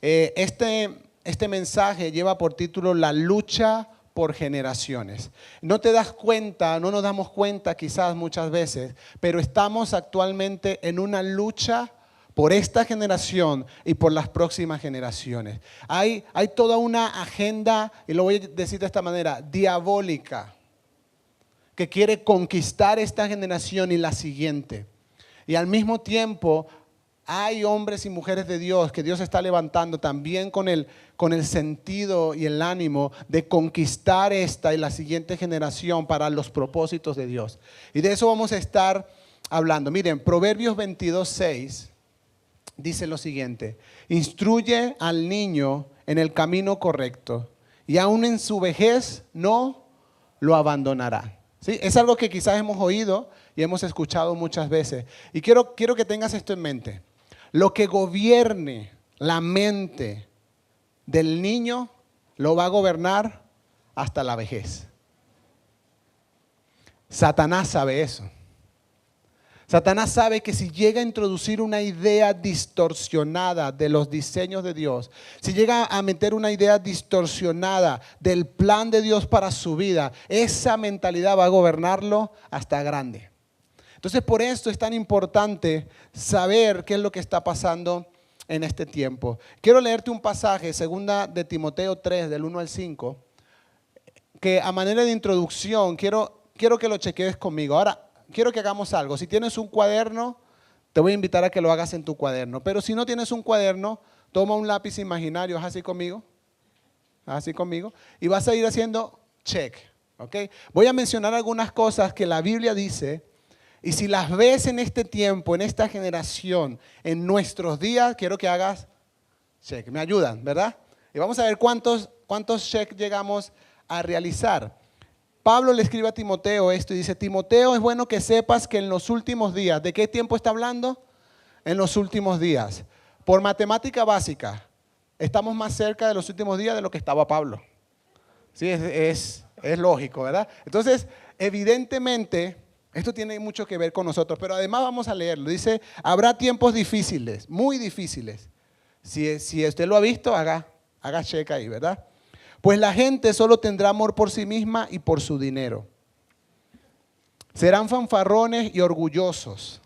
Este mensaje lleva por título La lucha por generaciones. No te das cuenta, no nos damos cuenta quizás muchas veces, pero estamos actualmente en una lucha por esta generación y por las próximas generaciones. Hay toda una agenda, y lo voy a decir de esta manera, diabólica, que quiere conquistar esta generación y la siguiente. Y al mismo tiempo hay hombres y mujeres de Dios que Dios está levantando también con el sentido y el ánimo de conquistar esta y la siguiente generación para los propósitos de Dios. Y de eso vamos a estar hablando. Miren, Proverbios 22:6 dice lo siguiente: instruye al niño en el camino correcto y aún en su vejez no lo abandonará. ¿Sí? Es algo que quizás hemos oído y hemos escuchado muchas veces. Y quiero que tengas esto en mente. Lo que gobierne la mente del niño lo va a gobernar hasta la vejez. Satanás sabe eso. Satanás sabe que si llega a introducir una idea distorsionada de los diseños de Dios, si llega a meter una idea distorsionada del plan de Dios para su vida, esa mentalidad va a gobernarlo hasta grande. Entonces, por esto es tan importante saber qué es lo que está pasando en este tiempo. Quiero leerte un pasaje, 2 de Timoteo 3, del 1 al 5, que a manera de introducción quiero que lo chequees conmigo. Ahora, quiero que hagamos algo. Si tienes un cuaderno, te voy a invitar a que lo hagas en tu cuaderno. Pero si no tienes un cuaderno, toma un lápiz imaginario, haz así conmigo. Así conmigo. Y vas a ir haciendo check. ¿Ok? Voy a mencionar algunas cosas que la Biblia dice. Y si las ves en este tiempo, en esta generación, en nuestros días, quiero que hagas check. Me ayudan, ¿verdad? Y vamos a ver cuántos check llegamos a realizar. Pablo le escribe a Timoteo esto y dice: Timoteo, es bueno que sepas que en los últimos días, ¿de qué tiempo está hablando? En los últimos días. Por matemática básica, estamos más cerca de los últimos días de lo que estaba Pablo. Sí, es lógico, ¿verdad? Entonces, evidentemente, esto tiene mucho que ver con nosotros, pero además vamos a leerlo. Dice: habrá tiempos difíciles, muy difíciles. Si usted lo ha visto, haga check ahí, ¿verdad? Pues la gente solo tendrá amor por sí misma y por su dinero. Serán fanfarrones y orgullosos.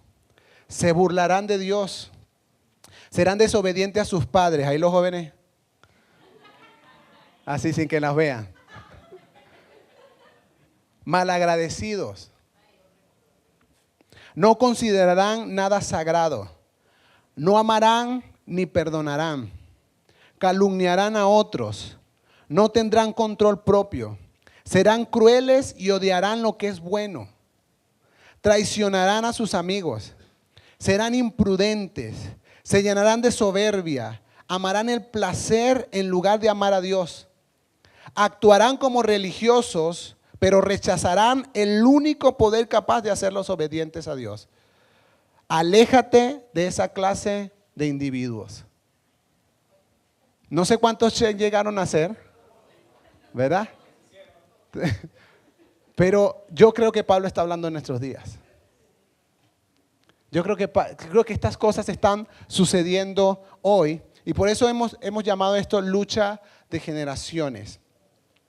Se burlarán de Dios. Serán desobedientes a sus padres. Ahí los jóvenes. Así sin que las vean. Malagradecidos. No considerarán nada sagrado. No amarán ni perdonarán. Calumniarán a otros. No tendrán control propio. Serán crueles y odiarán lo que es bueno. Traicionarán a sus amigos. Serán imprudentes. Se llenarán de soberbia. Amarán el placer en lugar de amar a Dios. Actuarán como religiosos, pero rechazarán el único poder capaz de hacerlos obedientes a Dios. Aléjate de esa clase de individuos. No sé cuántos llegaron a ser, ¿verdad? Pero yo creo que Pablo está hablando en nuestros días. Yo creo que estas cosas están sucediendo hoy y por eso hemos llamado esto lucha de generaciones.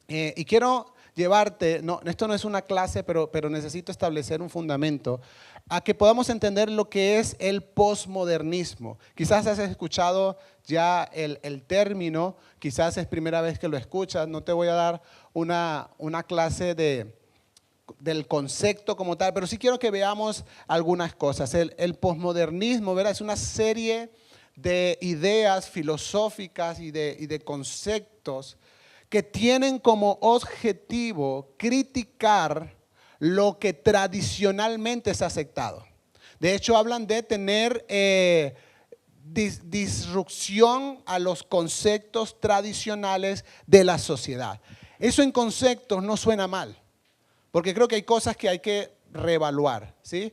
Y quiero llevarte, esto no es una clase, pero necesito establecer un fundamento, a que podamos entender lo que es el posmodernismo. Quizás has escuchado ya el término, quizás es primera vez que lo escuchas, no te voy a dar una clase del concepto como tal, pero sí quiero que veamos algunas cosas. El posmodernismo, ¿verdad? Es una serie de ideas filosóficas y de conceptos que tienen como objetivo criticar lo que tradicionalmente se ha aceptado. De hecho, hablan de tener disrupción a los conceptos tradicionales de la sociedad. Eso en conceptos no suena mal, porque creo que hay cosas que hay que reevaluar, ¿sí?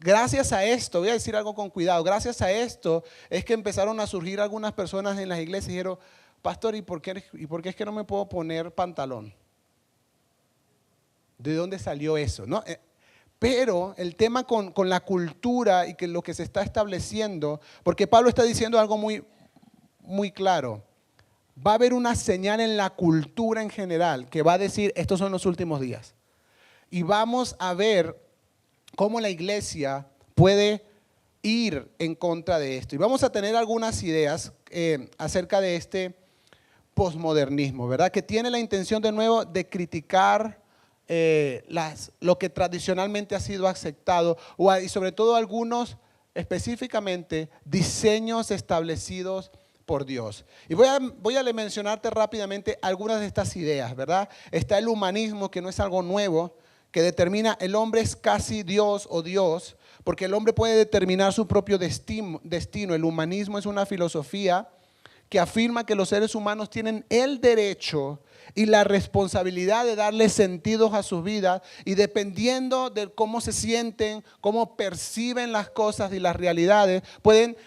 Gracias a esto, voy a decir algo con cuidado, gracias a esto es que empezaron a surgir algunas personas en las iglesias y dijeron: pastor, ¿y por qué es que no me puedo poner pantalón? ¿De dónde salió eso? ¿No? Pero el tema con la cultura y que lo que se está estableciendo, porque Pablo está diciendo algo muy muy claro. Va a haber una señal en la cultura en general que va a decir, estos son los últimos días. Y vamos a ver cómo la iglesia puede ir en contra de esto. Y vamos a tener algunas ideas acerca de este posmodernismo, ¿verdad? Que tiene la intención de nuevo de criticar lo que tradicionalmente ha sido aceptado y sobre todo algunos específicamente diseños establecidos por Dios. Y voy a mencionarte rápidamente algunas de estas ideas, ¿verdad? Está el humanismo, que no es algo nuevo, que determina el hombre es casi Dios o Dios, porque el hombre puede determinar su propio destino. El humanismo es una filosofía que afirma que los seres humanos tienen el derecho y la responsabilidad de darle sentidos a sus vidas, y dependiendo de cómo se sienten, cómo perciben las cosas y las realidades, pueden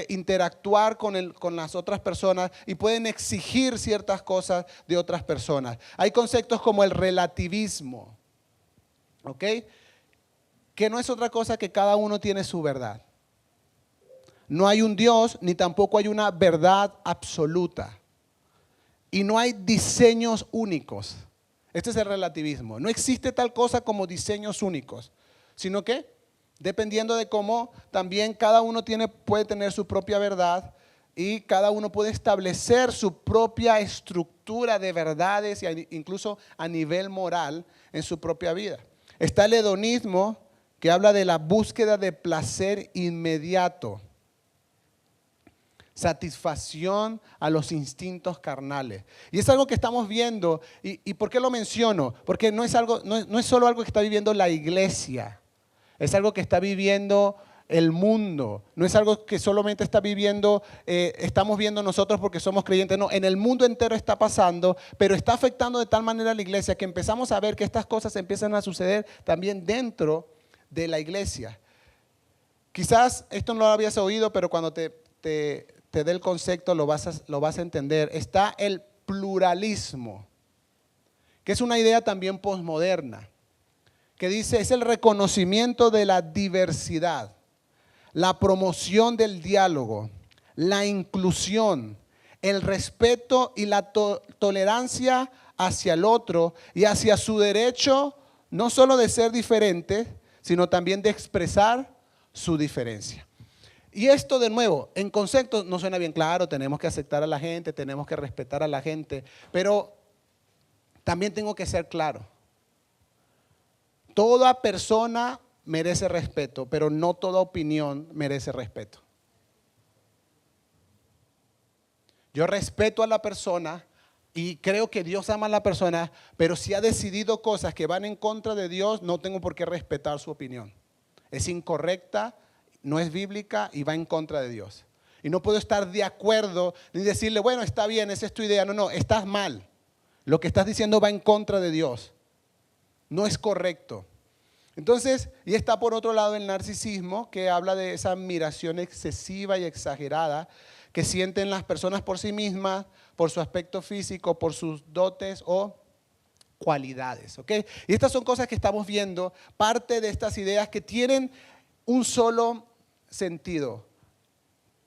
interactuar con las otras personas y pueden exigir ciertas cosas de otras personas. Hay conceptos como el relativismo, ¿ok? Que no es otra cosa que cada uno tiene su verdad. No hay un Dios, ni tampoco hay una verdad absoluta. Y no hay diseños únicos. Este es el relativismo. No existe tal cosa como diseños únicos, sino que dependiendo de cómo también cada uno puede tener su propia verdad, y cada uno puede establecer su propia estructura de verdades, incluso a nivel moral en su propia vida. Está el hedonismo, que habla de la búsqueda de placer inmediato, satisfacción a los instintos carnales. Y es algo que estamos viendo. ¿Y por qué lo menciono? Porque no es solo algo que está viviendo la iglesia, es algo que está viviendo el mundo. No es algo que solamente estamos viendo nosotros porque somos creyentes. No, en el mundo entero está pasando, pero está afectando de tal manera a la iglesia que empezamos a ver que estas cosas empiezan a suceder también dentro de la iglesia. Quizás esto no lo habías oído, pero cuando te dé el concepto lo vas a entender. Está el pluralismo, que es una idea también posmoderna, que dice es el reconocimiento de la diversidad, la promoción del diálogo, la inclusión, el respeto y la tolerancia hacia el otro y hacia su derecho no solo de ser diferente, sino también de expresar su diferencia. Y esto de nuevo, en concepto no suena bien claro, tenemos que aceptar a la gente, tenemos que respetar a la gente, pero también tengo que ser claro. Toda persona merece respeto, pero no toda opinión merece respeto. Yo respeto a la persona y creo que Dios ama a la persona, pero si ha decidido cosas que van en contra de Dios, no tengo por qué respetar su opinión. Es incorrecta, no es bíblica y va en contra de Dios. Y no puedo estar de acuerdo ni decirle, bueno, está bien, esa es tu idea. No, estás mal. Lo que estás diciendo va en contra de Dios. No es correcto. Entonces, y está por otro lado el narcisismo, que habla de esa admiración excesiva y exagerada que sienten las personas por sí mismas, por su aspecto físico, por sus dotes o cualidades. ¿Ok? Y estas son cosas que estamos viendo, parte de estas ideas que tienen un solo sentido: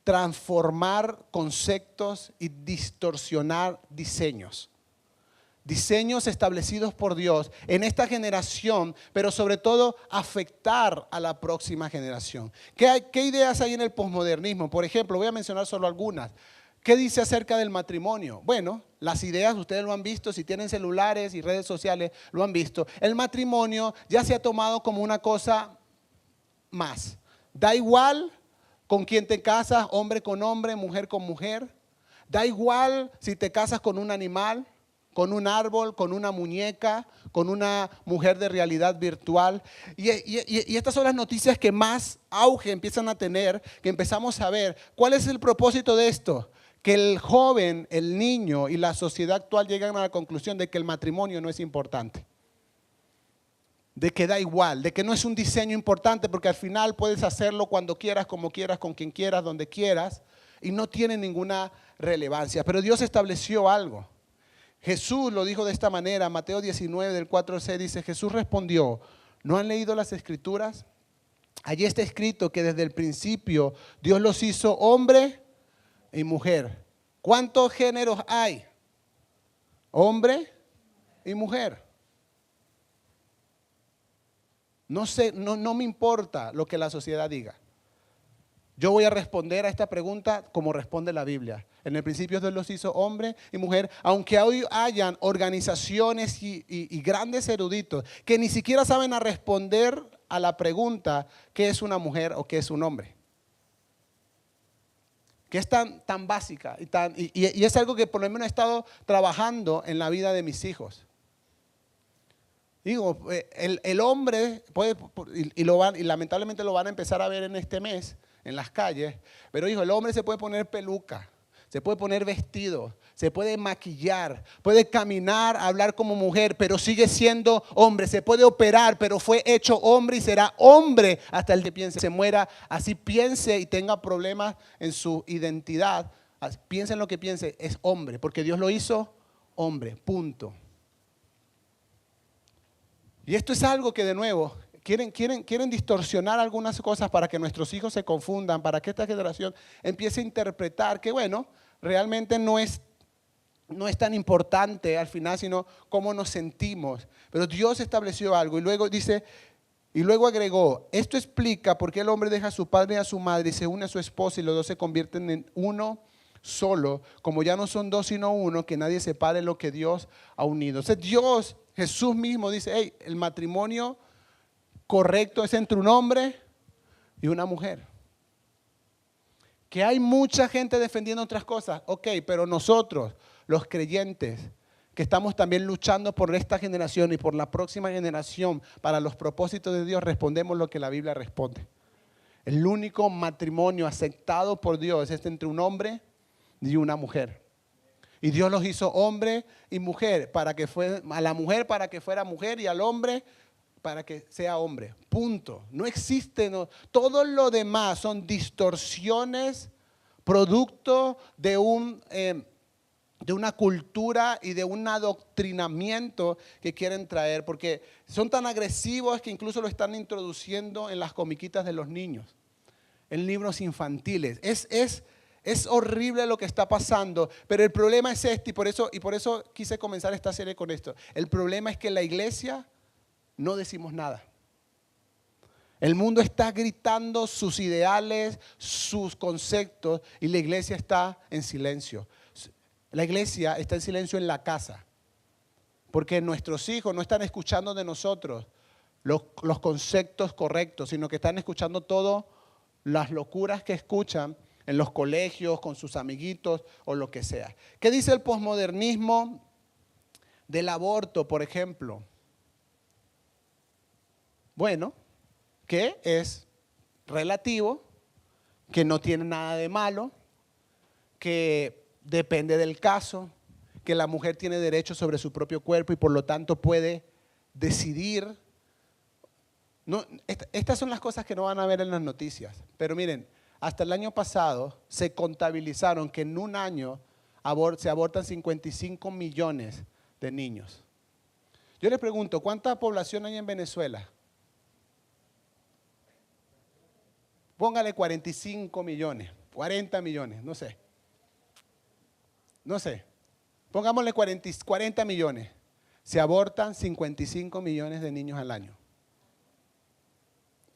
transformar conceptos y distorsionar diseños. Diseños establecidos por Dios en esta generación, pero sobre todo afectar a la próxima generación. ¿Qué ideas hay en el posmodernismo? Por ejemplo, voy a mencionar solo algunas. ¿Qué dice acerca del matrimonio? Bueno, las ideas ustedes lo han visto, si tienen celulares y redes sociales lo han visto. El matrimonio ya se ha tomado como una cosa más. Da igual con quién te casas, hombre con hombre, mujer con mujer. Da igual si te casas con un animal, con un árbol, con una muñeca, con una mujer de realidad virtual. Y estas son las noticias que más auge empiezan a tener, que empezamos a ver. ¿Cuál es el propósito de esto? Que el joven, el niño y la sociedad actual llegan a la conclusión de que el matrimonio no es importante. De que da igual, de que no es un diseño importante, porque al final puedes hacerlo cuando quieras, como quieras, con quien quieras, donde quieras, y no tiene ninguna relevancia. Pero Dios estableció algo. Jesús lo dijo de esta manera, Mateo 19, del 4 al 6, dice, Jesús respondió, ¿no han leído las Escrituras? Allí está escrito que desde el principio Dios los hizo hombre y mujer. ¿Cuántos géneros hay? Hombre y mujer. No sé, no me importa lo que la sociedad diga. Yo voy a responder a esta pregunta como responde la Biblia. En el principio Dios los hizo hombre y mujer, aunque hoy hayan organizaciones y grandes eruditos que ni siquiera saben a responder a la pregunta ¿qué es una mujer o qué es un hombre? Que es tan básica y es algo que por lo menos he estado trabajando en la vida de mis hijos. Digo, el hombre puede, y lamentablemente lo van a empezar a ver en este mes, en las calles, pero hijo, el hombre se puede poner peluca, se puede poner vestido, se puede maquillar, puede caminar, hablar como mujer, pero sigue siendo hombre, se puede operar, pero fue hecho hombre y será hombre hasta el que piense, se muera, así piense y tenga problemas en su identidad, piense en lo que piense, es hombre, porque Dios lo hizo hombre, punto. Y esto es algo que de nuevo quieren distorsionar algunas cosas para que nuestros hijos se confundan, para que esta generación empiece a interpretar que bueno, realmente no es tan importante al final, sino cómo nos sentimos. Pero Dios estableció algo y luego dice, y luego agregó, esto explica por qué el hombre deja a su padre y a su madre y se une a su esposa y los dos se convierten en uno solo, como ya no son dos sino uno, que nadie separe lo que Dios ha unido. O sea, Dios, Jesús mismo dice, hey, el matrimonio correcto es entre un hombre y una mujer. Que hay mucha gente defendiendo otras cosas, ok, pero nosotros, los creyentes, que estamos también luchando por esta generación y por la próxima generación, para los propósitos de Dios, respondemos lo que la Biblia responde. El único matrimonio aceptado por Dios es entre un hombre y una mujer. Y Dios los hizo hombre y mujer, a la mujer para que fuera mujer y al hombre para que sea hombre. Punto. No existe, todo lo demás son distorsiones producto de una cultura y de un adoctrinamiento que quieren traer, porque son tan agresivos que incluso lo están introduciendo en las comiquitas de los niños, en libros infantiles. Es horrible lo que está pasando, pero el problema es este, y por eso quise comenzar esta serie con esto. El problema es que la iglesia no decimos nada. El mundo está gritando sus ideales, sus conceptos, y la iglesia está en silencio. La iglesia está en silencio en la casa, porque nuestros hijos no están escuchando de nosotros los conceptos correctos, sino que están escuchando todas las locuras que escuchan en los colegios, con sus amiguitos o lo que sea. ¿Qué dice el posmodernismo del aborto, por ejemplo? Bueno, que es relativo, que no tiene nada de malo, que depende del caso, que la mujer tiene derecho sobre su propio cuerpo y por lo tanto puede decidir. No, estas son las cosas que no van a ver en las noticias, pero miren, hasta el año pasado se contabilizaron que en un año se abortan 55 millones de niños. Yo les pregunto, ¿cuánta población hay en Venezuela? Póngale 45 millones, 40 millones, no sé. No sé. Pongámosle 40 millones. Se abortan 55 millones de niños al año.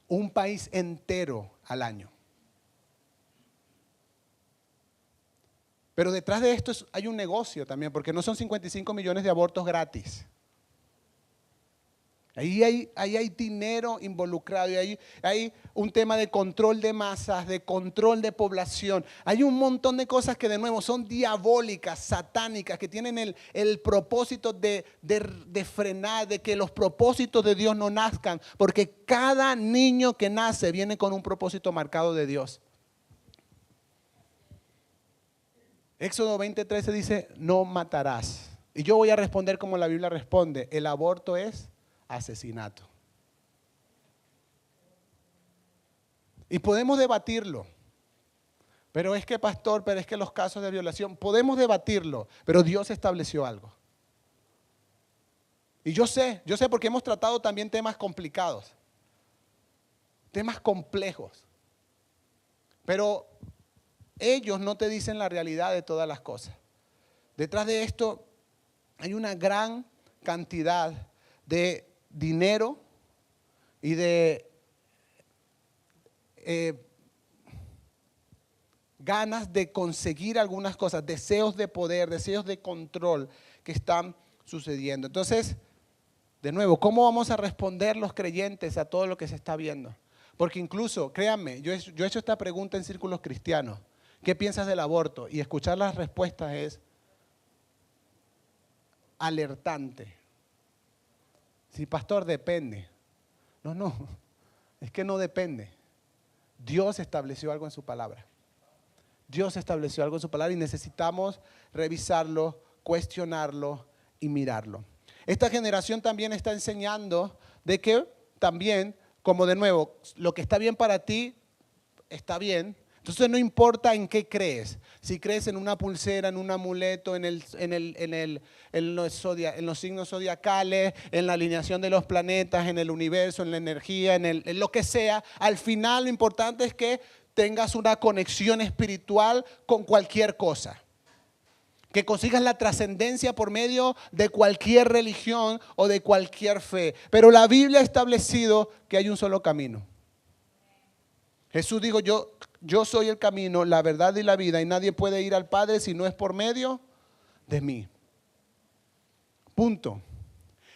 Un país entero al año. Pero detrás de esto hay un negocio también, porque no son 55 millones de abortos gratis. Ahí hay dinero involucrado y hay un tema de control de masas, de control de población. Hay un montón de cosas que de nuevo son diabólicas, satánicas, que tienen el propósito de frenar, de que los propósitos de Dios no nazcan, porque cada niño que nace viene con un propósito marcado de Dios. Éxodo 20:13 dice, no matarás. Y yo voy a responder como la Biblia responde, el aborto es asesinato. Y podemos debatirlo. Pero es que pastor, pero es que los casos de violación, podemos debatirlo, pero Dios estableció algo. Y yo sé porque hemos tratado también temas complicados, temas complejos. Pero ellos no te dicen la realidad de todas las cosas. Detrás de esto hay una gran cantidad de dinero y de ganas de conseguir algunas cosas, deseos de poder, deseos de control que están sucediendo. Entonces, de nuevo, ¿cómo vamos a responder los creyentes a todo lo que se está viendo? Porque incluso, créanme, yo he hecho esta pregunta en círculos cristianos. ¿Qué piensas del aborto? Y escuchar las respuestas es alertante. Sí, pastor, depende. No, es que no depende. Dios estableció algo en su palabra. Dios estableció algo en su palabra y necesitamos revisarlo, cuestionarlo y mirarlo. Esta generación también está enseñando de que también, como de nuevo, lo que está bien para ti, está bien. Entonces no importa en qué crees, si crees en una pulsera, en un amuleto, en los signos zodiacales, en la alineación de los planetas, en el universo, en la energía, en lo que sea, al final lo importante es que tengas una conexión espiritual con cualquier cosa. Que consigas la trascendencia por medio de cualquier religión o de cualquier fe. Pero la Biblia ha establecido que hay un solo camino. Jesús dijo, yo soy el camino, la verdad y la vida, y nadie puede ir al Padre si no es por medio de mí. Punto.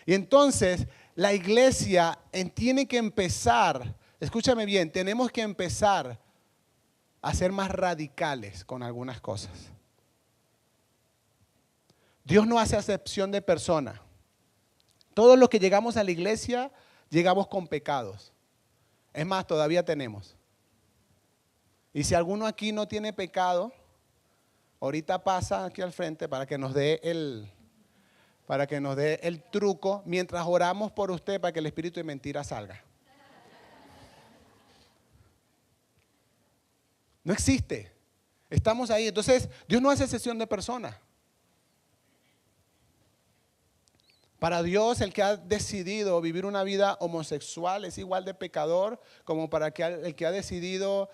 Y entonces la iglesia tiene que empezar, escúchame bien, tenemos que empezar a ser más radicales con algunas cosas. Dios no hace acepción de persona. Todos los que llegamos a la iglesia, llegamos con pecados. Es más, todavía tenemos. Y si alguno aquí no tiene pecado, ahorita pasa aquí al frente para que nos dé el truco mientras oramos por usted para que el espíritu de mentira salga. No existe. Estamos ahí. Entonces, Dios no hace excepción de personas. Para Dios, el que ha decidido vivir una vida homosexual es igual de pecador como para el que ha decidido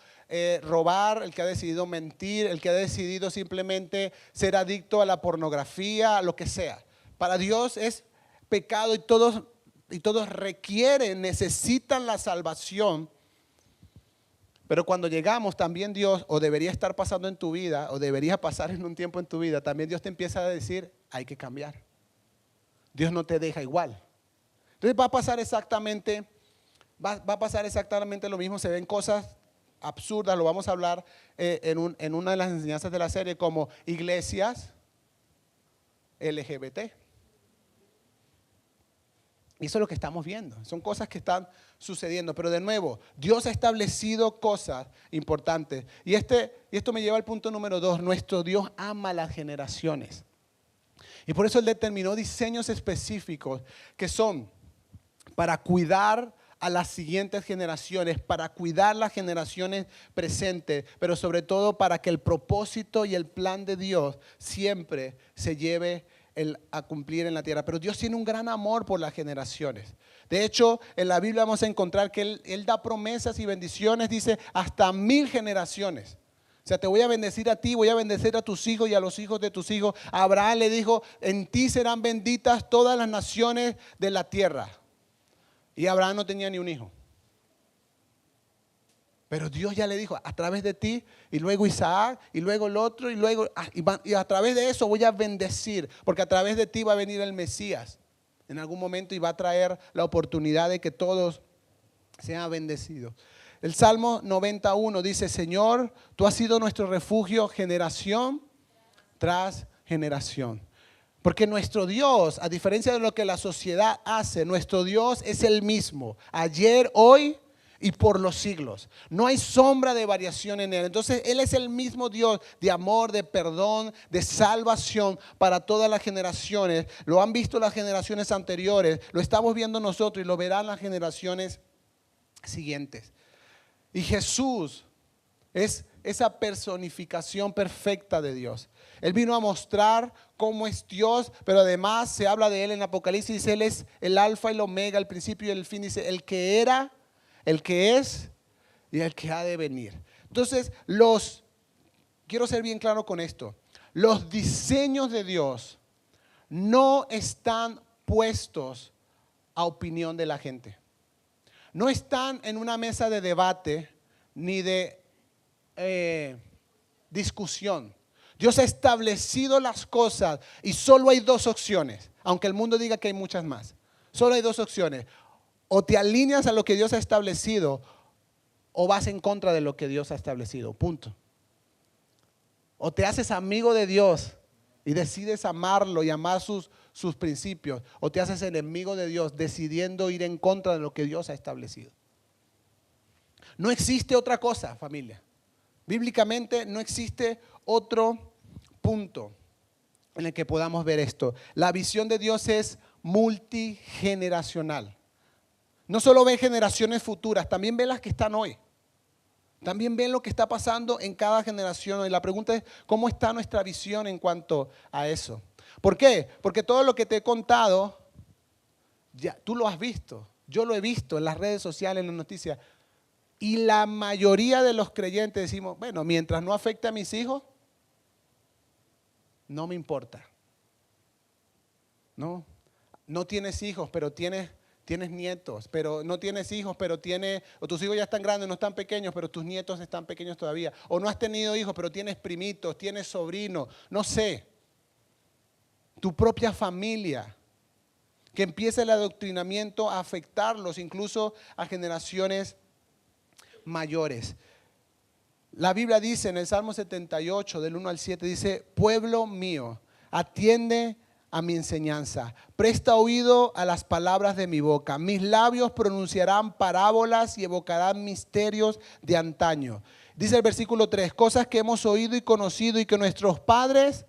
robar, el que ha decidido mentir, el que ha decidido simplemente ser adicto a la pornografía, a lo que sea. Para Dios es pecado y todos requieren, necesitan la salvación. Pero cuando llegamos, también Dios, o debería estar pasando en tu vida, o debería pasar en un tiempo en tu vida, también Dios te empieza a decir, hay que cambiar. Dios no te deja igual. Entonces va a pasar exactamente lo mismo. Se ven cosas absurdas, lo vamos a hablar en una de las enseñanzas de la serie, como iglesias LGBT. Y eso es lo que estamos viendo. Son cosas que están sucediendo. Pero de nuevo, Dios ha establecido cosas importantes. Y esto me lleva al punto número 2. Nuestro Dios ama las generaciones. Y por eso Él determinó diseños específicos que son para cuidar a las siguientes generaciones, para cuidar las generaciones presentes, pero sobre todo para que el propósito y el plan de Dios siempre se lleve a cumplir en la tierra. Pero Dios tiene un gran amor por las generaciones. De hecho, en la Biblia vamos a encontrar que Él da promesas y bendiciones, dice, hasta 1000 generaciones. O sea, te voy a bendecir a ti, voy a bendecir a tus hijos y a los hijos de tus hijos. A Abraham le dijo, en ti serán benditas todas las naciones de la tierra. Y Abraham no tenía ni un hijo. Pero Dios ya le dijo, a través de ti, y luego Isaac, y luego el otro, y a través de eso voy a bendecir, porque a través de ti va a venir el Mesías en algún momento y va a traer la oportunidad de que todos sean bendecidos. El Salmo 91 dice, Señor, tú has sido nuestro refugio generación tras generación. Porque nuestro Dios, a diferencia de lo que la sociedad hace, nuestro Dios es el mismo, ayer, hoy y por los siglos. No hay sombra de variación en Él. Entonces Él es el mismo Dios de amor, de perdón, de salvación para todas las generaciones. Lo han visto las generaciones anteriores, lo estamos viendo nosotros y lo verán las generaciones siguientes. Y Jesús es esa personificación perfecta de Dios. Él vino a mostrar cómo es Dios, pero además se habla de Él en Apocalipsis. Dice, Él es el alfa y el omega, el principio y el fin. Dice, el que era, el que es y el que ha de venir. Entonces, los quiero ser bien claro con esto. Los diseños de Dios no están puestos a opinión de la gente. No están en una mesa de debate ni de discusión. Dios ha establecido las cosas y solo hay dos opciones, aunque el mundo diga que hay muchas más. Solo hay dos opciones. O te alineas a lo que Dios ha establecido o vas en contra de lo que Dios ha establecido. Punto. O te haces amigo de Dios y decides amarlo y amar sus principios, o te haces enemigo de Dios decidiendo ir en contra de lo que Dios ha establecido. No existe otra cosa, familia. Bíblicamente no existe otro punto en el que podamos ver esto. La visión de Dios es multigeneracional. No solo ve generaciones futuras, también ve las que están hoy. También ven lo que está pasando en cada generación. Y la pregunta es, ¿cómo está nuestra visión en cuanto a eso? ¿Por qué? Porque todo lo que te he contado, ya, tú lo has visto. Yo lo he visto en las redes sociales, en las noticias. Y la mayoría de los creyentes decimos, bueno, mientras no afecte a mis hijos, no me importa. No tienes hijos, pero tienes nietos, pero no tienes hijos, pero o tus hijos ya están grandes, no están pequeños, pero tus nietos están pequeños todavía. O no has tenido hijos, pero tienes primitos, tienes sobrinos, no sé. Tu propia familia, que empiece el adoctrinamiento a afectarlos, incluso a generaciones mayores. La Biblia dice en el Salmo 78, del 1 al 7, dice, pueblo mío, atiende a mi enseñanza, presta oído a las palabras de mi boca. Mis labios pronunciarán parábolas y evocarán misterios de antaño. Dice el versículo 3, cosas que hemos oído y conocido y que nuestros padres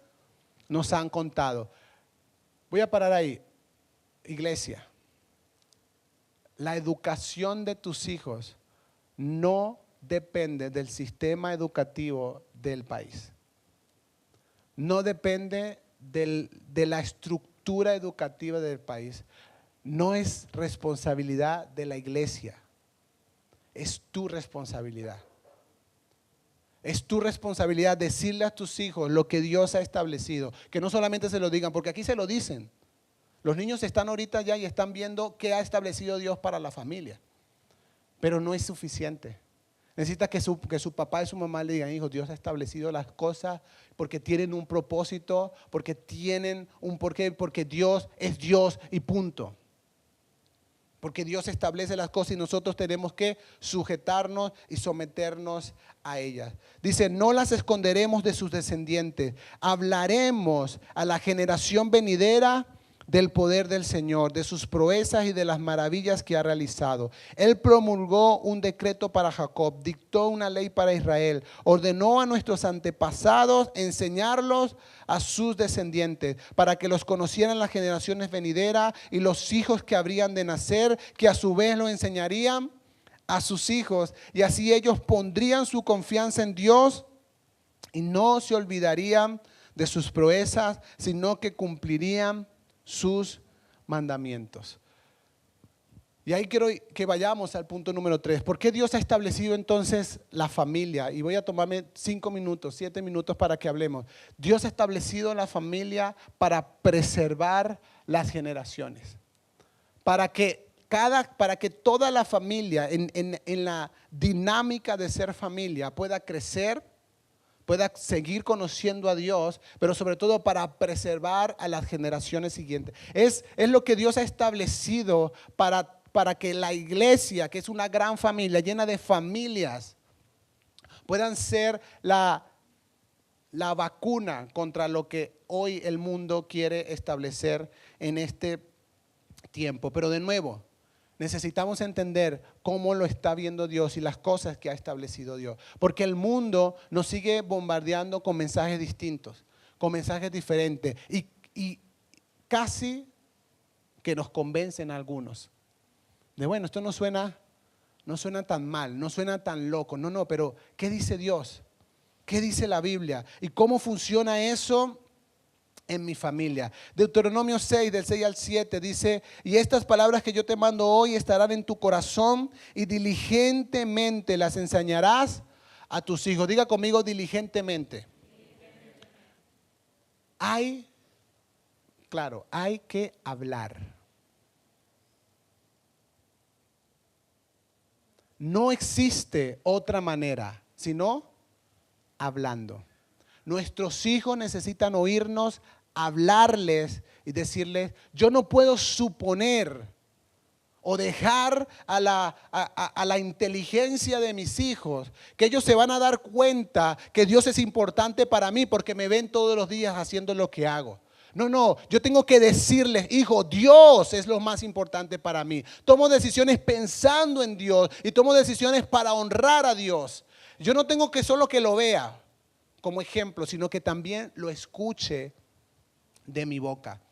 nos han contado. Voy a parar ahí. Iglesia, la educación de tus hijos no depende del sistema educativo del país. No depende de la estructura educativa del país. No es responsabilidad de la iglesia. Es tu responsabilidad. Es tu responsabilidad decirle a tus hijos lo que Dios ha establecido. Que no solamente se lo digan, porque aquí se lo dicen. Los niños están ahorita ya y están viendo qué ha establecido Dios para la familia. Pero no es suficiente. Necesita que su papá y su mamá le digan, hijo, Dios ha establecido las cosas porque tienen un propósito, porque tienen un porqué, porque Dios es Dios y punto. Porque Dios establece las cosas y nosotros tenemos que sujetarnos y someternos a ellas. Dice, no las esconderemos de sus descendientes. Hablaremos a la generación venidera del poder del Señor, de sus proezas y de las maravillas que ha realizado. Él promulgó un decreto para Jacob, dictó una ley para Israel, ordenó a nuestros antepasados enseñarlos a sus descendientes, para que los conocieran las generaciones venideras y los hijos que habrían de nacer, que a su vez lo enseñarían a sus hijos, y así ellos pondrían su confianza en Dios y no se olvidarían de sus proezas, sino que cumplirían sus mandamientos. Y ahí quiero que vayamos al punto número 3. ¿Por qué Dios ha establecido entonces la familia? Y voy a tomarme 5 minutos, 7 minutos para que hablemos. Dios ha establecido la familia para preservar las generaciones. Para que toda la familia en la dinámica de ser familia pueda crecer, pueda seguir conociendo a Dios, pero sobre todo para preservar a las generaciones siguientes. Es lo que Dios ha establecido para que la iglesia, que es una gran familia, llena de familias, puedan ser la vacuna contra lo que hoy el mundo quiere establecer en este tiempo. Pero de nuevo, necesitamos entender cómo lo está viendo Dios y las cosas que ha establecido Dios. Porque el mundo nos sigue bombardeando con mensajes distintos, con mensajes diferentes. Y casi que nos convencen a algunos. De bueno, esto no suena tan mal, no suena tan loco. No, pero ¿qué dice Dios? ¿Qué dice la Biblia? ¿Y cómo funciona eso en mi familia? Deuteronomio 6, del 6 al 7 dice, y estas palabras que yo te mando hoy estarán en tu corazón y diligentemente las enseñarás a tus hijos. Diga conmigo diligentemente. Claro, hay que hablar. No existe otra manera, sino hablando. Nuestros hijos necesitan oírnos, hablarles y decirles, yo no puedo suponer o dejar a la inteligencia de mis hijos, que ellos se van a dar cuenta que Dios es importante para mí porque me ven todos los días haciendo lo que hago. No, yo tengo que decirles, hijo, Dios es lo más importante para mí. Tomo decisiones pensando en Dios y tomo decisiones para honrar a Dios. Yo no tengo que solo que lo vea como ejemplo, sino que también lo escuche de mi boca.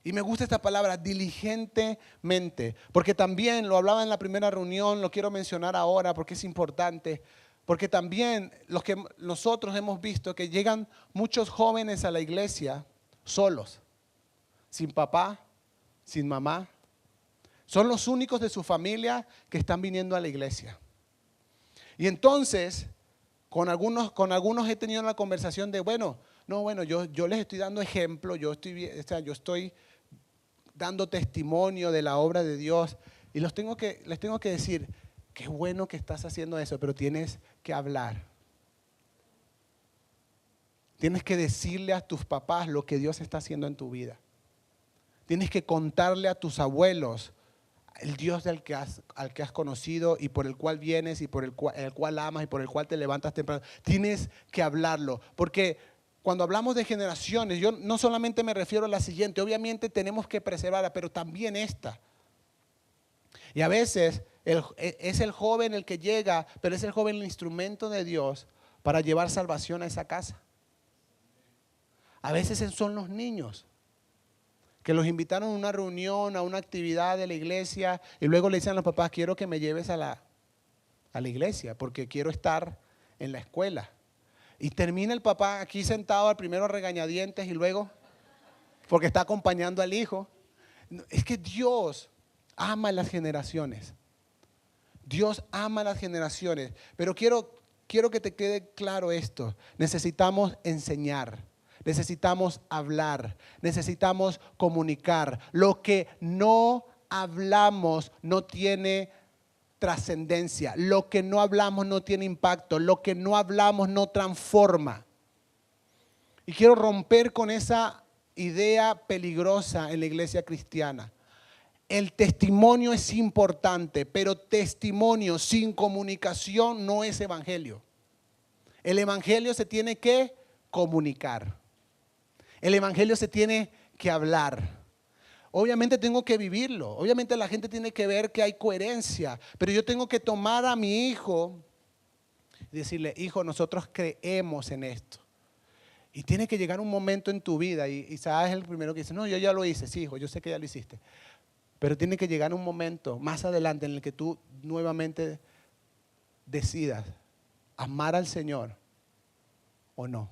Y me gusta esta palabra, diligentemente, porque también lo hablaba en la primera reunión, lo quiero mencionar ahora porque es importante, porque también nosotros hemos visto que llegan muchos jóvenes a la iglesia solos, sin papá, sin mamá. Son los únicos de su familia que están viniendo a la iglesia. Y entonces, con algunos he tenido la conversación de, yo les estoy dando ejemplo, yo estoy dando testimonio de la obra de Dios y les tengo que decir, qué bueno que estás haciendo eso, pero tienes que hablar. Tienes que decirle a tus papás lo que Dios está haciendo en tu vida. Tienes que contarle a tus abuelos el Dios al que has conocido y por el cual vienes y por el cual amas y por el cual te levantas temprano. Tienes que hablarlo, porque cuando hablamos de generaciones, yo no solamente me refiero a la siguiente, obviamente tenemos que preservarla, pero también esta. Y a veces es el joven el que llega, pero es el joven el instrumento de Dios para llevar salvación a esa casa. A veces son los niños que los invitaron a una reunión, a una actividad de la iglesia y luego le dicen a los papás, quiero que me lleves a la iglesia porque quiero estar en la escuela. Y termina el papá aquí sentado al primero a regañadientes y luego, porque está acompañando al hijo. Es que Dios ama las generaciones. Dios ama las generaciones. Pero quiero que te quede claro esto. Necesitamos enseñar. Necesitamos hablar, necesitamos comunicar. Lo que no hablamos no tiene trascendencia. Lo que no hablamos no tiene impacto. Lo que no hablamos no transforma. Y quiero romper con esa idea peligrosa en la iglesia cristiana. El testimonio es importante, pero testimonio sin comunicación no es evangelio. El evangelio se tiene que comunicar. El evangelio se tiene que hablar. Obviamente tengo que vivirlo. Obviamente la gente tiene que ver que hay coherencia. Pero yo tengo que tomar a mi hijo y decirle, hijo, nosotros creemos en esto. Y tiene que llegar un momento en tu vida. Y Isaac es el primero que dice, no, yo ya lo hice. Sí, hijo, yo sé que ya lo hiciste. Pero tiene que llegar un momento más adelante en el que tú nuevamente decidas amar al Señor o no.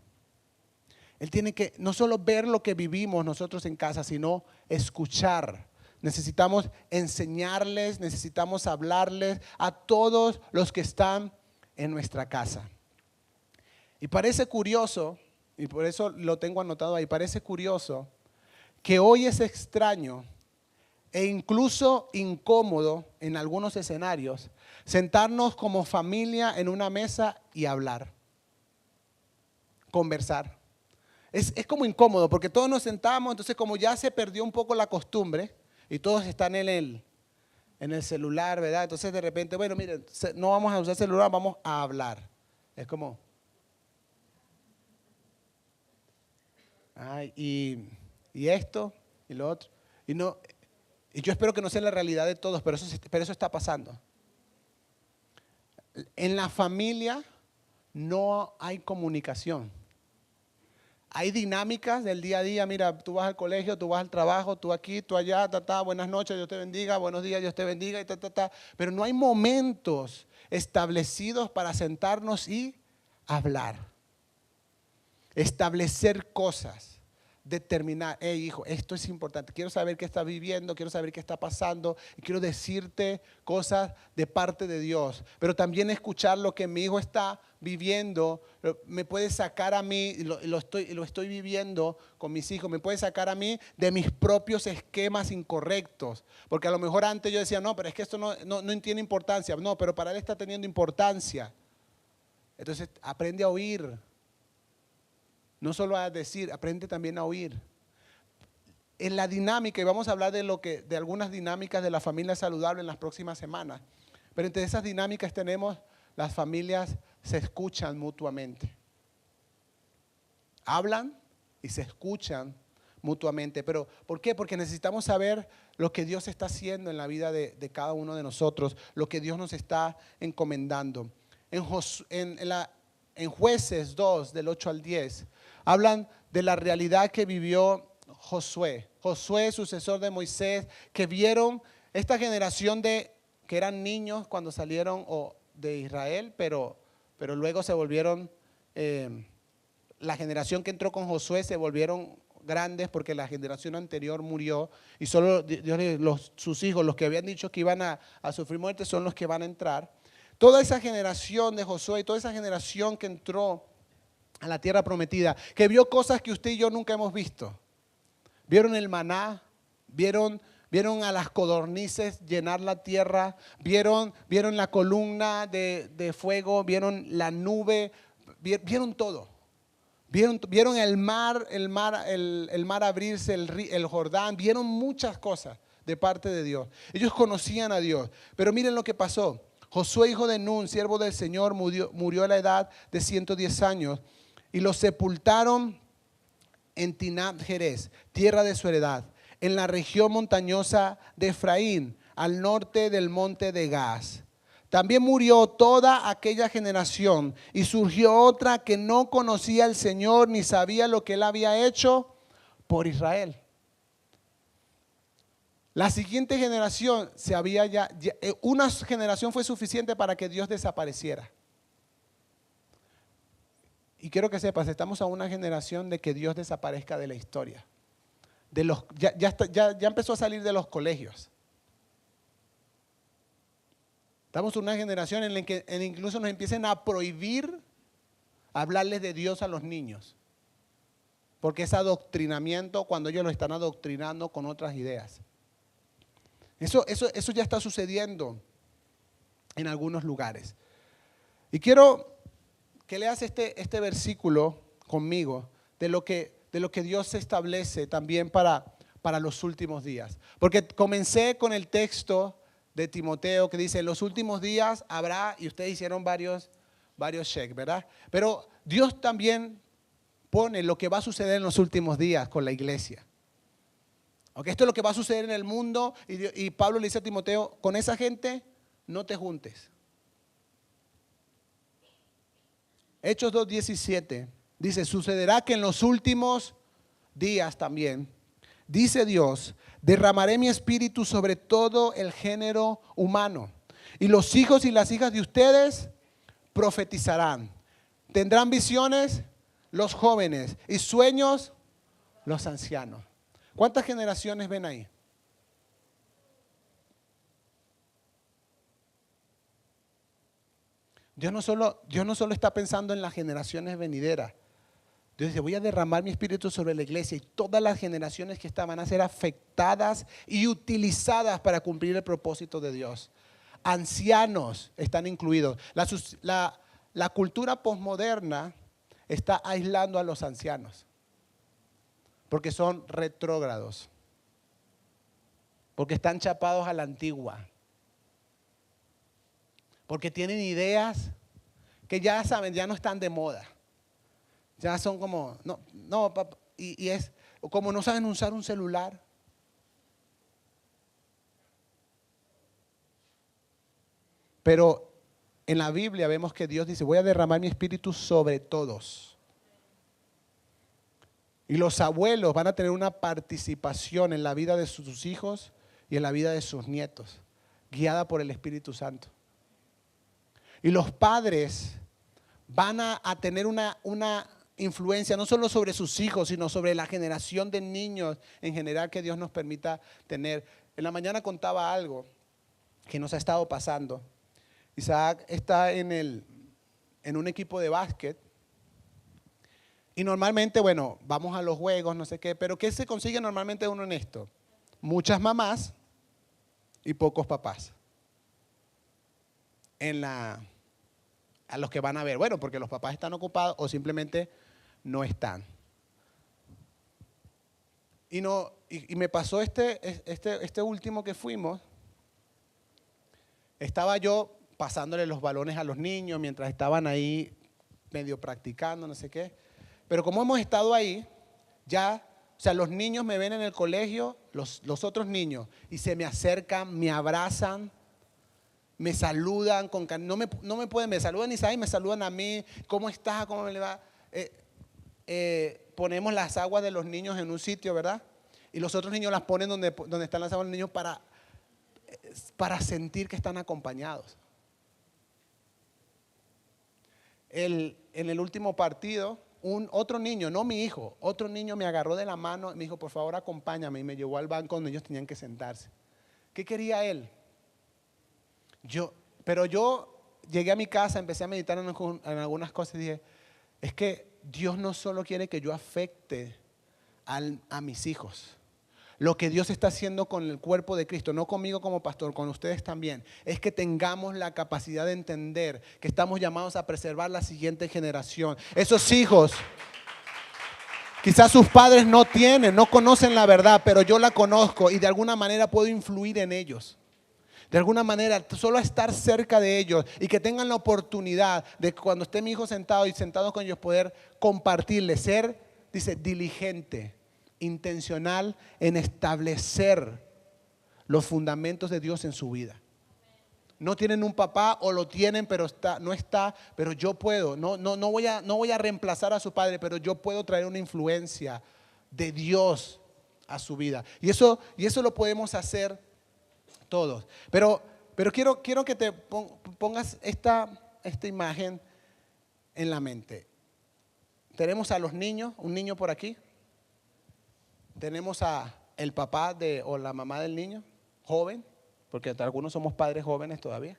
Él tiene que no solo ver lo que vivimos nosotros en casa, sino escuchar. Necesitamos enseñarles, necesitamos hablarles a todos los que están en nuestra casa. Y parece curioso, y por eso lo tengo anotado ahí, parece curioso que hoy es extraño e incluso incómodo en algunos escenarios sentarnos como familia en una mesa y hablar, conversar. Es como incómodo porque todos nos sentamos, entonces como ya se perdió un poco la costumbre y todos están en el celular, ¿verdad? Entonces de repente, bueno, miren, no vamos a usar celular, vamos a hablar. Es como, ay, y esto y lo otro. Y yo espero que no sea la realidad de todos, pero eso está pasando. En la familia no hay comunicación. Hay dinámicas del día a día, mira, tú vas al colegio, tú vas al trabajo, tú aquí, tú allá, buenas noches, Dios te bendiga, buenos días, Dios te bendiga, y pero no hay momentos establecidos para sentarnos y hablar, establecer cosas, determinar, hey hijo, esto es importante, quiero saber qué estás viviendo, quiero saber qué está pasando y quiero decirte cosas de parte de Dios, pero también escuchar lo que mi hijo está viviendo, me puede sacar a mí, y lo estoy viviendo con mis hijos, me puede sacar a mí de mis propios esquemas incorrectos, porque a lo mejor antes yo decía, no, pero es que esto no tiene importancia, no, pero para él está teniendo importancia. Entonces aprende a oír. No solo a decir, aprende también a oír. En la dinámica, y vamos a hablar de algunas dinámicas de la familia saludable en las próximas semanas, pero entre esas dinámicas tenemos, las familias se escuchan mutuamente. Hablan y se escuchan mutuamente. ¿Pero por qué? Porque necesitamos saber lo que Dios está haciendo en la vida de cada uno de nosotros, lo que Dios nos está encomendando. En Jueces 2, del 8 al 10, hablan de la realidad que vivió Josué, sucesor de Moisés, que vieron esta generación que eran niños cuando salieron de Israel, pero luego se volvieron, la generación que entró con Josué se volvieron grandes porque la generación anterior murió y solo sus hijos, los que habían dicho que iban a sufrir muerte, son los que van a entrar. Toda esa generación de Josué y toda esa generación que entró a la tierra prometida, que vio cosas que usted y yo nunca hemos visto. Vieron el maná, vieron a las codornices llenar la tierra, vieron la columna de fuego, vieron la nube, vieron todo. Vieron el mar abrirse, el Jordán, vieron muchas cosas de parte de Dios. Ellos conocían a Dios, pero miren lo que pasó. Josué, hijo de Nun, siervo del Señor, murió a la edad de 110 años y lo sepultaron en Tinat-Jerez, tierra de su heredad, en la región montañosa de Efraín, al norte del monte de Gaz. También murió toda aquella generación y surgió otra que no conocía al Señor ni sabía lo que él había hecho por Israel. La siguiente generación una generación fue suficiente para que Dios desapareciera. Y quiero que sepas, estamos a una generación de que Dios desaparezca de la historia. Ya empezó a salir de los colegios. Estamos en una generación en la que incluso nos empiecen a prohibir hablarles de Dios a los niños. Porque es adoctrinamiento cuando ellos lo están adoctrinando con otras ideas. Eso ya está sucediendo en algunos lugares. Y quiero que leas este versículo conmigo de lo que Dios establece también para los últimos días. Porque comencé con el texto de Timoteo que dice, en los últimos días habrá, y ustedes hicieron varios check, ¿verdad? Pero Dios también pone lo que va a suceder en los últimos días con la iglesia. Okay, esto es lo que va a suceder en el mundo y Pablo le dice a Timoteo, con esa gente no te juntes. Hechos 2:17 dice, sucederá que en los últimos días también, dice Dios, derramaré mi espíritu sobre todo el género humano y los hijos y las hijas de ustedes profetizarán. Tendrán visiones los jóvenes y sueños los ancianos. ¿Cuántas generaciones ven ahí? Dios no solo está pensando en las generaciones venideras. Dios dice, voy a derramar mi espíritu sobre la iglesia y todas las generaciones que están van a ser afectadas y utilizadas para cumplir el propósito de Dios. Ancianos están incluidos. La cultura posmoderna está aislando a los ancianos porque son retrógrados, porque están chapados a la antigua, porque tienen ideas que ya saben, ya no están de moda. Ya son como, y es como no saben usar un celular. Pero en la Biblia vemos que Dios dice, voy a derramar mi espíritu sobre todos. Y los abuelos van a tener una participación en la vida de sus hijos y en la vida de sus nietos, guiada por el Espíritu Santo. Y los padres van a tener una influencia no solo sobre sus hijos, sino sobre la generación de niños en general que Dios nos permita tener. En la mañana contaba algo que nos ha estado pasando. Isaac está en un equipo de básquet y normalmente, bueno, vamos a los juegos, no sé qué, pero ¿qué se consigue normalmente uno en esto? Muchas mamás y pocos papás a los que van a ver. Bueno, porque los papás están ocupados o simplemente no están. Y me pasó este último que fuimos. Estaba yo pasándole los balones a los niños mientras estaban ahí medio practicando, no sé qué. Pero como hemos estado ahí, ya, o sea, los niños me ven en el colegio, los otros niños, y se me acercan, me abrazan, me saludan, no me pueden, me saludan Isaac y me saludan a mí, ¿cómo estás? ¿Cómo me le va? Ponemos las aguas de los niños en un sitio, ¿verdad? Y los otros niños las ponen donde están las aguas de los niños para sentir que están acompañados. En el último partido, otro niño, no mi hijo, otro niño me agarró de la mano y me dijo, por favor acompáñame, y me llevó al banco donde ellos tenían que sentarse. ¿Qué quería él? Pero yo llegué a mi casa, empecé a meditar en algunas cosas y dije, es que Dios no solo quiere que yo afecte a mis hijos. Lo que Dios está haciendo con el cuerpo de Cristo, no conmigo como pastor, con ustedes también, es que tengamos la capacidad de entender que estamos llamados a preservar la siguiente generación. Esos hijos, quizás sus padres no conocen la verdad, pero yo la conozco y de alguna manera puedo influir en ellos. De alguna manera, solo estar cerca de ellos y que tengan la oportunidad de cuando esté mi hijo sentado y sentados con ellos poder compartirle, ser, dice, diligente, intencional en establecer los fundamentos de Dios en su vida. No tienen un papá o lo tienen, pero no está, pero yo puedo. No voy a reemplazar a su padre, pero yo puedo traer una influencia de Dios a su vida. Y eso lo podemos hacer todos. Pero quiero que te pongas esta imagen en la mente. Tenemos a los niños, un niño por aquí. Tenemos a el papá o la mamá del niño, joven, porque algunos somos padres jóvenes todavía.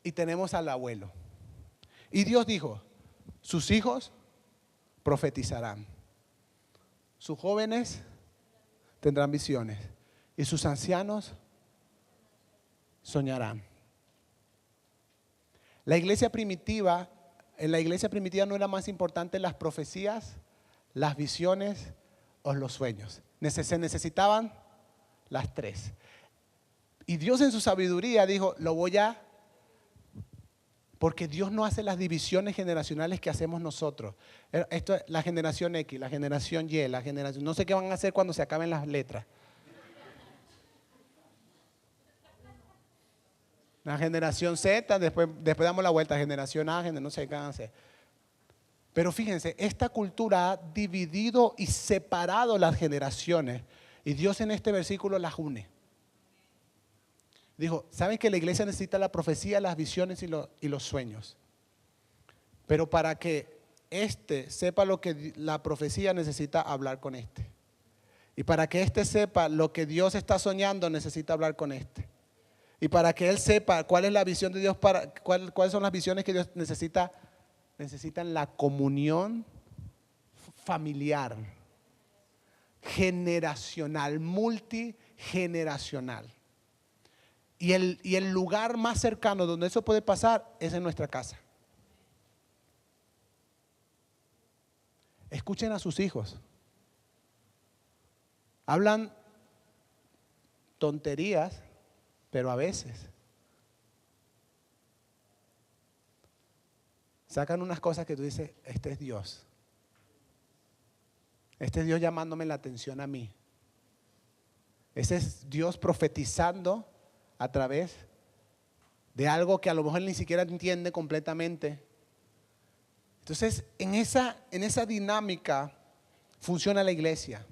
Y tenemos al abuelo. Y Dios dijo, sus hijos profetizarán. Sus jóvenes tendrán visiones. Y sus ancianos soñarán. En la iglesia primitiva no era más importante las profecías, las visiones o los sueños. Se necesitaban las tres. Y Dios en su sabiduría dijo, porque Dios no hace las divisiones generacionales que hacemos nosotros. Esto es la generación X, la generación Y, no sé qué van a hacer cuando se acaben las letras. La generación Z, después damos la vuelta, generación A, no sé qué van a hacer. Pero fíjense, esta cultura ha dividido y separado las generaciones y Dios en este versículo las une. Dijo, ¿saben que la iglesia necesita la profecía, las visiones y los sueños? Pero para que sepa lo que la profecía, necesita hablar con este. Y para que sepa lo que Dios está soñando, necesita hablar con este. Y para que él sepa cuál es la visión de Dios, cuáles son las visiones que Dios necesitan la comunión familiar, generacional, multigeneracional. Y el lugar más cercano donde eso puede pasar es en nuestra casa. Escuchen a sus hijos. Hablan tonterías, pero a veces sacan unas cosas que tú dices, este es Dios. Este es Dios llamándome la atención a mí. Ese es Dios profetizando a través de algo que a lo mejor ni siquiera entiende completamente. Entonces, en esa dinámica funciona la iglesia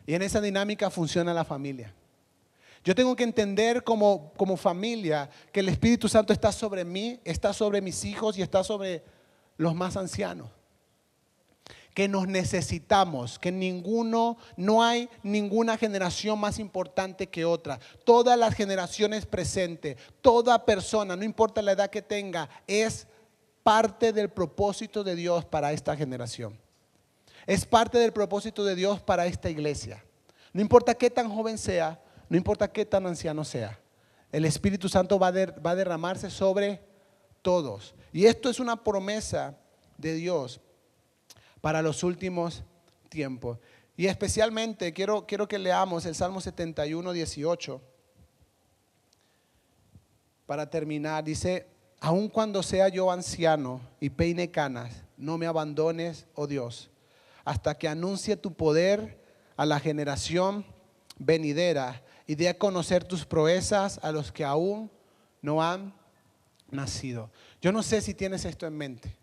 y en esa dinámica funciona la familia. Yo tengo que entender como familia que el Espíritu Santo está sobre mí, está sobre mis hijos y está sobre los más ancianos. que nos necesitamos, que no hay ninguna generación más importante que otra. Todas las generaciones presentes, toda persona, no importa la edad que tenga, es parte del propósito de Dios para esta generación. Es parte del propósito de Dios para esta iglesia. No importa qué tan joven sea, no importa qué tan anciano sea, el Espíritu Santo va a derramarse sobre todos. Y esto es una promesa de Dios para los últimos tiempos. Y especialmente quiero que leamos el Salmo 71, 18. Para terminar, dice: aun cuando sea yo anciano y peine canas, no me abandones, oh Dios, hasta que anuncie tu poder a la generación venidera y dé a conocer tus proezas a los que aún no han nacido. Yo no sé si tienes esto en mente,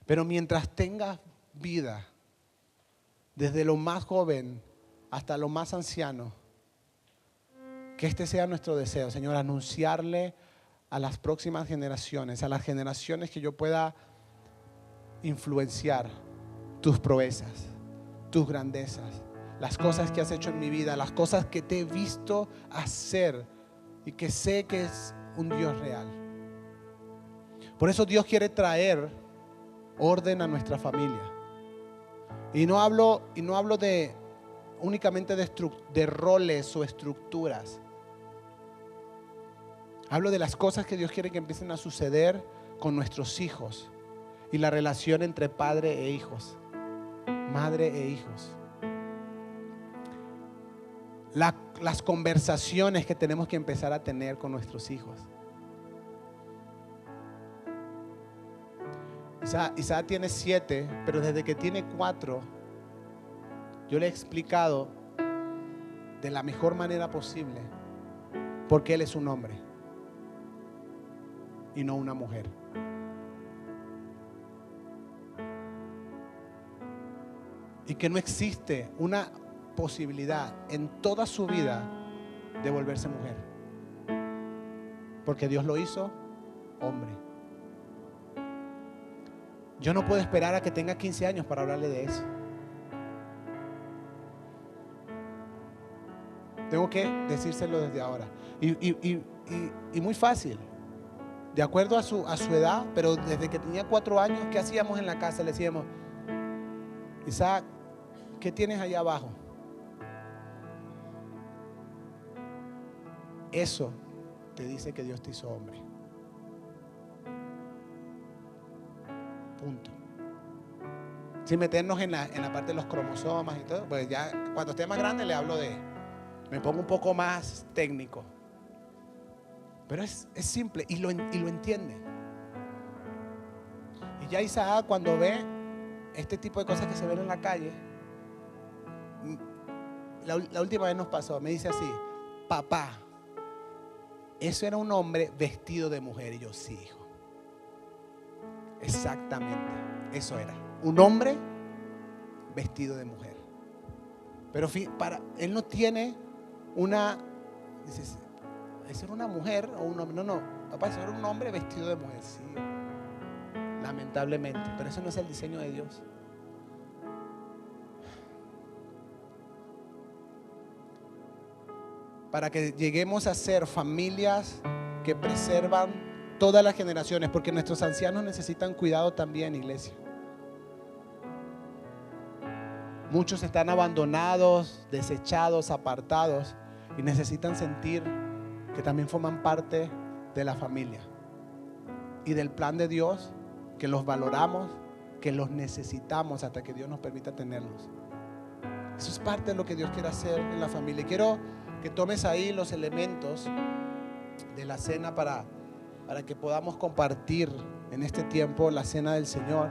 pero mientras tengas vida, desde lo más joven hasta lo más anciano, que este sea nuestro deseo, Señor, anunciarle a las próximas generaciones, a las generaciones que yo pueda influenciar tus proezas, tus grandezas, las cosas que has hecho en mi vida, las cosas que te he visto hacer y que sé que es un Dios real. Por eso Dios quiere traer orden a nuestra familia. Y no hablo de únicamente de roles o estructuras. Hablo de las cosas que Dios quiere que empiecen a suceder con nuestros hijos y la relación entre padre e hijos, madre e hijos. Las conversaciones que tenemos que empezar a tener con nuestros hijos. Isaac tiene 7, pero desde que tiene 4, yo le he explicado de la mejor manera posible porque él es un hombre y no una mujer. Y que no existe una posibilidad en toda su vida de volverse mujer, porque Dios lo hizo hombre. Yo no puedo esperar a que tenga 15 años para hablarle de eso. Tengo que decírselo desde ahora. Y muy fácil, de acuerdo a su edad, pero desde que tenía 4 años, ¿qué hacíamos en la casa? Le decíamos: Isaac, ¿qué tienes allá abajo? Eso te dice que Dios te hizo hombre. Punto. Sin meternos en la parte de los cromosomas y todo, pues ya cuando esté más grande me pongo un poco más técnico. Pero es simple y lo entiende. Y ya Isaac, cuando ve este tipo de cosas que se ven en la calle, la última vez nos pasó, me dice así: papá, eso era un hombre vestido de mujer. Y yo: sí, hijo, exactamente, eso era un hombre vestido de mujer. Pero él no tiene dice, ¿eso era una mujer o un hombre? No, papá, eso era un hombre vestido de mujer. Sí, lamentablemente, pero eso no es el diseño de Dios. Para que lleguemos a ser familias que preservan todas las generaciones, porque nuestros ancianos necesitan cuidado también, iglesia. Muchos están abandonados, desechados, apartados y necesitan sentir que también forman parte de la familia y del plan de Dios, que los valoramos, que los necesitamos hasta que Dios nos permita tenerlos. Eso es parte de lo que Dios quiere hacer en la familia. Quiero que tomes ahí los elementos de la cena para que podamos compartir en este tiempo la cena del Señor.